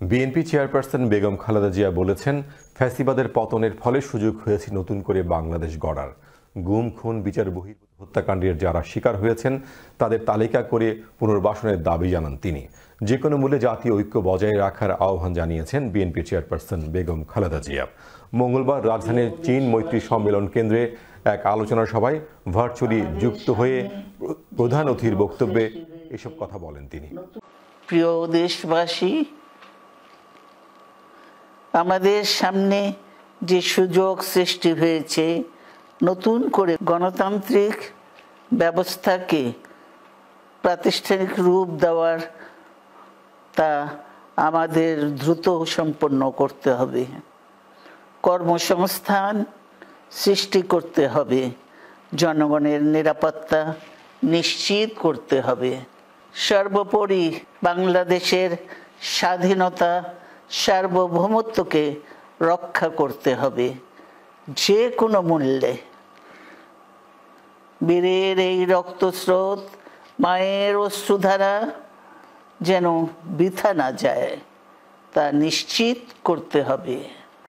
BNP chairperson Begum Khaleda Zia বলেছেন, ফ্যাসিবাদের পতনের ফলে সুযোগ হয়েছে নতুন করে বাংলাদেশ গড়ার। গুম, খুন, বিচার বহির্ভূত হত্যাকাণ্ডের যারা শিকার হয়েছেন তাদের তালিকা করে পুনর্বাসনের দাবি জানান তিনি। যে কোনো মূল্যে জাতীয় ঐক্য বজায় রাখার আহ্বান জানিয়েছেন বিএনপি চেয়ারপারসন বেগম খালেদা জিয়া। মঙ্গলবার রাজধানীর চীন মৈত্রী সম্মেলন কেন্দ্রে এক আলোচনা সভায় ভার্চুয়ালি যুক্ত হয়ে প্রধান অতিথির বক্তব্যে এসব কথা বলেন তিনি। প্রিয় দেশবাসী, আমাদের সামনে যে সুযোগ সৃষ্টি হয়েছে নতুন করে গণতান্ত্রিক ব্যবস্থাকে প্রাতিষ্ঠানিক রূপ দেওয়ার, তা আমাদের দ্রুত সম্পন্ন করতে হবে। কর্মসংস্থান সৃষ্টি করতে হবে, জনগণের নিরাপত্তা নিশ্চিত করতে হবে, সর্বোপরি বাংলাদেশের স্বাধীনতা সার্বভৌমত্বকে রক্ষা করতে হবে যে কোনো মূল্যে। বীরের এই রক্তস্রোত, মায়ের অশ্রুধারা যেন বৃথা না যায় তা নিশ্চিত করতে হবে।